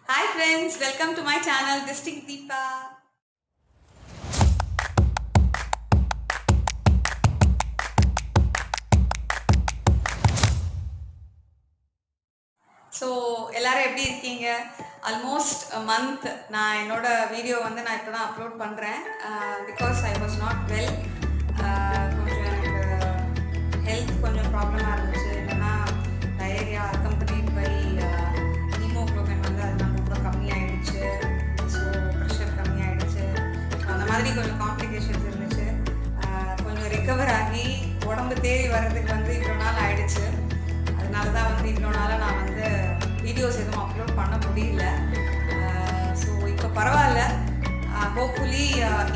Hi friends, welcome to my channel Distinct Deepa. So எல்லோரும் எப்படி இருக்கீங்க? ஆல்மோஸ்ட் மந்த் நான் என்னோட வீடியோ நான் இப்போ தான் அப்லோட் பண்ணுறேன். Because I was not well. கொஞ்சம் எனக்கு ஹெல்த் கொஞ்சம் ப்ராப்ளமாக இருந்துச்சு. என்னென்னா டயரியா அக்கம்பனிட் பை ஹீமோக்ளோபின் அதெல்லாம் ரொம்ப கம்மியாயிடுச்சு. ஸோ ப்ரெஷர் கம்மியாயிடுச்சு. ஸோ அந்த மாதிரி கொஞ்சம் காம்ப்ளிகேஷன்ஸ் இருந்துச்சு. கொஞ்சம் ரிகவர் ஆகி உடம்பு தேடி வர்றதுக்கு இவ்வளோ நாள் ஆயிடுச்சு. அதனால தான் இவ்வளோ நாளாக நான் வீடியோஸ் எதுவும் அப்லோட் பண்ண முடியல. ஸோ இப்போ பரவாயில்ல. ஹோப்ஃபுல்லி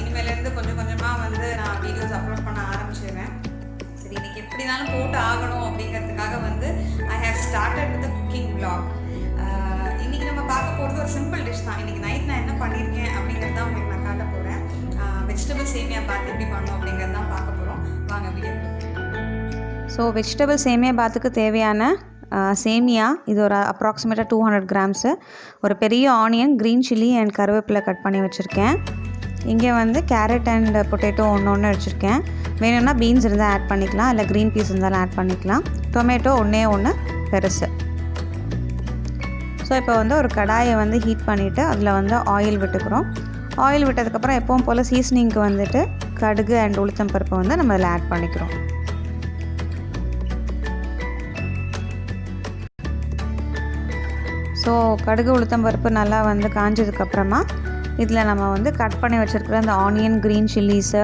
இனிமேலேருந்து கொஞ்சம் கொஞ்சமாக நான் வீடியோஸ் அப்லோட் பண்ண ஆரம்பிச்சிடுவேன். சரி, இன்றைக்கி எப்படினாலும் போட்டு ஆகணும் அப்படிங்கிறதுக்காக I have started with cooking vlog. இன்றைக்கி நம்ம பார்க்க போகிறது ஒரு சிம்பிள் டிஷ் தான். இன்றைக்கி நைட் நான் என்ன பண்ணியிருக்கேன் அப்படிங்கிறது தான் உங்களுக்கு நான் காட்ட போகிறேன். வெஜிடபிள் சேமியா பாத் எப்படி பண்ணணும் அப்படிங்கிறது தான் பார்க்க போகிறோம். வாங்க வீடியோ. ஸோ வெஜிடபிள் சேமியா பாத்துக்கு தேவையான சேமியா இது ஒரு அப்ராக்சிமேட்டாக 200 கிராம்ஸு, ஒரு பெரிய ஆனியன், க்ரீன் சில்லி அண்ட் கருவேப்பிலை கட் பண்ணி வச்சுருக்கேன். இங்கே கேரட் அண்ட் பொட்டேட்டோ ஒன்று வச்சுருக்கேன். வேணும்னா பீன்ஸ் இருந்தால் ஆட் பண்ணிக்கலாம், இல்லை க்ரீன் பீஸ் இருந்தாலும் ஆட் பண்ணிக்கலாம். டொமேட்டோ ஒன்று பெருசு. ஸோ இப்போ ஒரு கடாயை ஹீட் பண்ணிவிட்டு அதில் ஆயில் விட்டுக்கிறோம். ஆயில் விட்டதுக்கப்புறம் எப்பவும் போல் சீசனிங்க்கு கடுகு அண்ட் உளுத்தம் பருப்பு நம்ம அதில் ஆட் பண்ணிக்கிறோம். ஸோ கடுகு உளுத்தம் பருப்பு நல்லா காஞ்சதுக்கப்புறமா இதில் நம்ம கட் பண்ணி வச்சுருக்கிற அந்த ஆனியன், க்ரீன் சில்லிஸு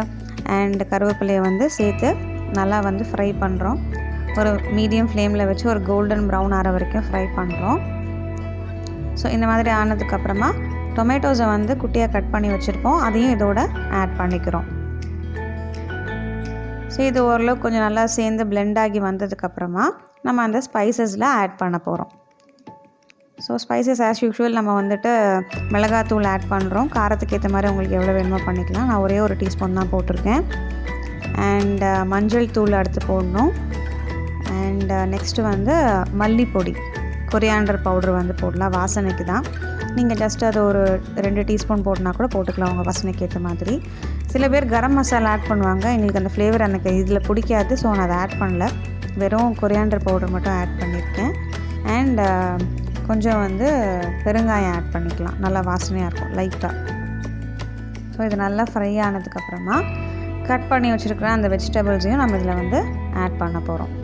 அண்ட் கருவேப்பிலையை சேர்த்து நல்லா ஃப்ரை பண்ணுறோம். ஒரு மீடியம் ஃப்ளேமில் வச்சு ஒரு கோல்டன் ப்ரௌன் ஆகிற வரைக்கும் ஃப்ரை பண்ணுறோம். ஸோ இந்த மாதிரி ஆனதுக்கப்புறமா டொமேட்டோஸை குட்டியாக கட் பண்ணி வச்சுருப்போம், அதையும் இதோட ஆட் பண்ணிக்கிறோம். ஸோ இது ஓரளவுக்கு கொஞ்சம் நல்லா சேர்ந்து பிளெண்ட் ஆகி வந்ததுக்கப்புறமா நம்ம அந்த ஸ்பைசஸில் ஆட் பண்ண போகிறோம். ஸோ ஸ்பைசஸ் ஆஸ் யூஷுவல் நம்ம மிளகாத்தூள் ஆட் பண்ணுறோம். காரத்துக்கு ஏற்ற மாதிரி உங்களுக்கு எவ்வளோ வேணுமோ பண்ணிக்கலாம். நான் ஒரே ஒரு டீஸ்பூன் தான் போட்டிருக்கேன். அண்ட் மஞ்சள் தூள் அடுத்து போடணும். அண்ட் நெக்ஸ்ட்டு மல்லிப்பொடி, கொரியாண்டர் பவுடர் போடலாம், வாசனைக்கு தான். நீங்கள் ஜஸ்ட் அது ஒரு 2 டீஸ்பூன் போட்டுனா கூட போட்டுக்கலாம் உங்கள் வாசனைக்கு ஏற்ற மாதிரி. சில பேர் கரம் மசாலா ஆட் பண்ணுவாங்க. எங்களுக்கு அந்த ஃப்ளேவர் எனக்கு இதில் பிடிக்காது, ஸோ நான் அதை ஆட் பண்ணல. வெறும் கொரியாண்டர் பவுடர் மட்டும் ஆட் பண்ணியிருக்கேன். அண்ட் கொஞ்சம் பெருங்காயம் ஆட் பண்ணிக்கலாம், நல்லா வாசனையாக இருக்கும் லைட்டாக. ஸோ இது நல்லா ஃப்ரை ஆனதுக்கப்புறமா கட் பண்ணி வச்சுருக்கிற அந்த வெஜிடபிள்ஸையும் நம்ம இதில் ஆட் பண்ண போகிறோம்.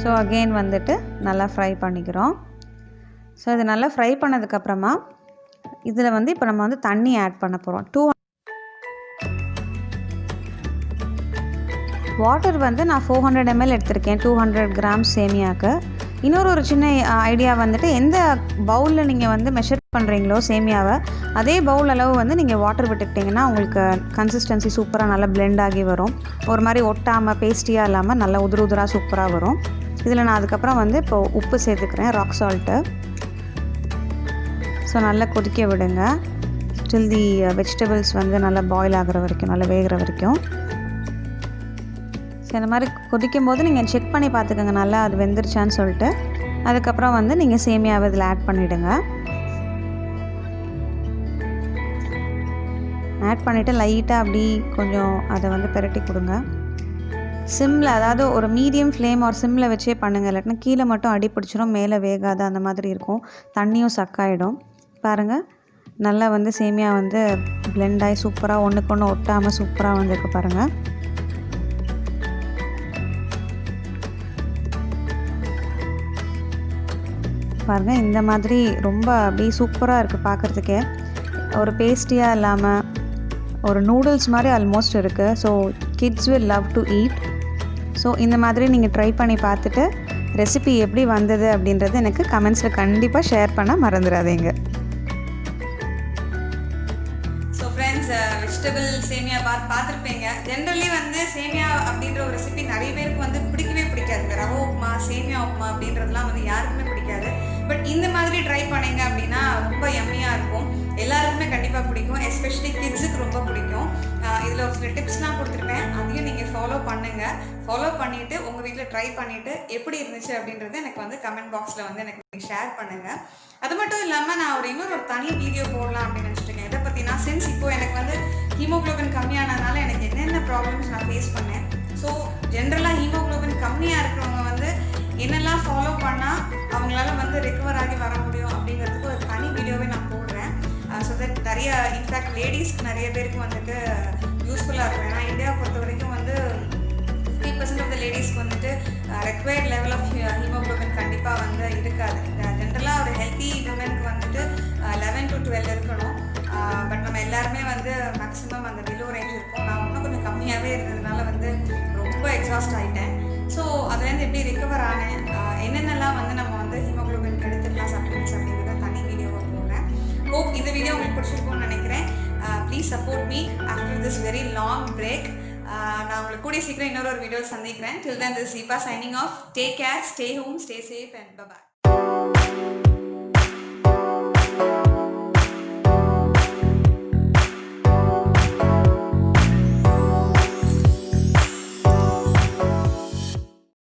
ஸோ அகெயின் நல்லா ஃப்ரை பண்ணிக்கிறோம். ஸோ இது நல்லா ஃப்ரை பண்ணதுக்கப்புறமா இதில் இப்போ நம்ம தண்ணி ஆட் பண்ண போகிறோம். வாட்டர் நான் 400 ml எடுத்திருக்கேன் 200 கிராம்ஸ் சேமியாவுக்கு. இன்னொரு சின்ன ஐடியா எந்த பவுலில் நீங்கள் மெஷர் பண்ணுறீங்களோ சேமியாவை, அதே பவுல் அளவு நீங்கள் வாட்டர் விட்டுக்கிட்டிங்கன்னா உங்களுக்கு கன்சிஸ்டன்சி சூப்பராக நல்லா பிளெண்ட் ஆகி வரும். ஒரு மாதிரி ஒட்டாமல் பேஸ்டியாக இல்லாமல் நல்லா உதிராக சூப்பராக வரும். இதில் நான் அதுக்கப்புறம் இப்போ உப்பு சேர்த்துக்கிறேன், ராக் சால்ட்டு. ஸோ நல்லா கொதிக்க விடுங்க, ஸ்டில் தி வெஜிடபிள்ஸ் நல்லா பாயில் ஆகிற வரைக்கும், நல்லா வேகிற வரைக்கும். ஸோ இந்த மாதிரி கொதிக்கும் போது நீங்கள் செக் பண்ணி பார்த்துக்கோங்க நல்லா அது வெந்துருச்சான்னு சொல்லிட்டு. அதுக்கப்புறம் நீங்கள் சேமியாவை இதில் ஆட் பண்ணிவிடுங்க. ஆட் பண்ணிவிட்டு லைட்டாக அப்படி கொஞ்சம் அதை பிரட்டி கொடுங்க. சிம்மில், அதாவது ஒரு மீடியம் ஃப்ளேம் ஒரு சிம்மில் வச்சே பண்ணுங்கள், இல்லாட்டினா கீழே மட்டும் அடி பிடிச்சிடும், மேலே வேகாது, அந்த மாதிரி இருக்கும். தண்ணியும் சக்காயிடும். பாருங்கள், நல்லா சேமியா பிளெண்ட் ஆகி சூப்பராக ஒன்றுக்கு ஒன்று ஒட்டாமல் சூப்பராக வந்திருக்கு பாருங்கள். பாருங்கள், இந்த மாதிரி ரொம்ப அப்படியே சூப்பராக இருக்குது பார்க்குறதுக்கே. ஒரு பேஸ்டியாக இல்லாமல் ஒரு நூடுல்ஸ் மாதிரி ஆல்மோஸ்ட் இருக்குது. So kids will love to eat. So இந்த மாதிரி நீங்கள் ட்ரை பண்ணி பார்த்துட்டு ரெசிபி எப்படி வந்தது அப்படின்றது எனக்கு கமெண்ட்ஸில் கண்டிப்பாக ஷேர் பண்ண மறந்துடாதீங்க. ஸோ ஃப்ரெண்ட்ஸ், வெஜிடபிள் சேமியா பாத் பார்த்துருப்பீங்க. ஜென்ரலி சேமியா அப்படின்ற ஒரு ரெசிபி நிறைய பேருக்கு பிடிக்கவே பிடிக்காது. இந்த ரவை உப்புமா, சேமியா உப்புமா அப்படின்றதுலாம் யாருக்குமே பிடிக்காது. பட் இந்த மாதிரி ட்ரை பண்ணிங்க அப்படின்னா ரொம்ப யம்மியாக இருக்கும். எல்லாருக்குமே கண்டிப்பாக பிடிக்கும், எஸ்பெஷலி கிட்ஸுக்கு ரொம்ப பிடிக்கும். இதில் ஒரு சில டிப்ஸ்லாம் கொடுத்துருப்பேன், அதையும் நீங்கள் ஃபாலோ பண்ணுங்கள். ஃபாலோ பண்ணிவிட்டு உங்கள் வீட்டில் ட்ரை பண்ணிவிட்டு எப்படி இருந்துச்சு அப்படின்றத எனக்கு வந்து கமெண்ட் பாக்ஸில் வந்து எனக்கு ஷேர் பண்ணுங்கள். அது மட்டும் இல்லாமல் நான் இன்னொரு தனி வீடியோ போடலாம் அப்படின்னு நினச்சிருக்கேன். எதை பற்றினா, சின்ஸ் இப்போது எனக்கு வந்து ஹீமோக்ளோபின் கம்மியானதுனால எனக்கு என்னென்ன ப்ராப்ளம்ஸ் நான் ஃபேஸ் பண்ணேன். ஸோ ஜென்ரலாக ஹீமோக்ளோபின் கம்மியாக இருக்கிறவங்க வந்து என்னெல்லாம் ஃபாலோ பண்ணால் அவங்களால வந்து ரெக்கவர் ஆகி வர முடியும் அப்படிங்கிறதுக்கு ஒரு தனி வீடியோவே நான் போடுறேன். ஸோ தட் நிறைய இன்ஃபேக்ட் லேடிஸ்க்கு நிறைய பேருக்கு வந்துட்டு யூஸ்ஃபுல்லாக இருக்கும். ஏன்னா இந்தியாவை பொறுத்த வரைக்கும் வந்து 50% ஆஃப் த லேடிஸ்க்கு வந்துட்டு ரெக்வயர்ட் லெவல் ஆஃப் ஹீமோக்ளோபின் கண்டிப்பாக வந்து இருக்காது. ஜென்ரலாக ஒரு ஹெல்த்தி விமனுக்கு வந்துட்டு 11 to 12 இருக்கணும். பட் நம்ம எல்லாருமே வந்து மேக்ஸிமம் அந்த பிலோ ரேஞ்ச் இருக்கும். நான் இன்னும் கொஞ்சம் கம்மியாகவே இருந்ததுனால வந்து ரொம்ப எக்ஸாஸ்ட் ஆகிட்டேன். ஸோ அதுலேருந்து எப்படி ரிகவர் ஆனேன், என்னென்னலாம் வந்து நம்ம வந்து ஹீமோக்ளோபின் எடுத்துக்கலாம் சப்ளிமெண்ட்ஸ் அப்படிங்கிறத தனி வீடியோவாக போடுறேன். ஹோப் இந்த வீடியோ உங்களுக்கு பிடிச்சிருக்கும்னு நினைக்கிறேன். Please support me after this very long break. நான் உங்களுக்கு கூடிய சீக்கிரம் இன்னொரு வீடியோ சந்திக்கிறேன். Till then, this is Deepa signing off. Take care, stay home, stay safe and bye-bye.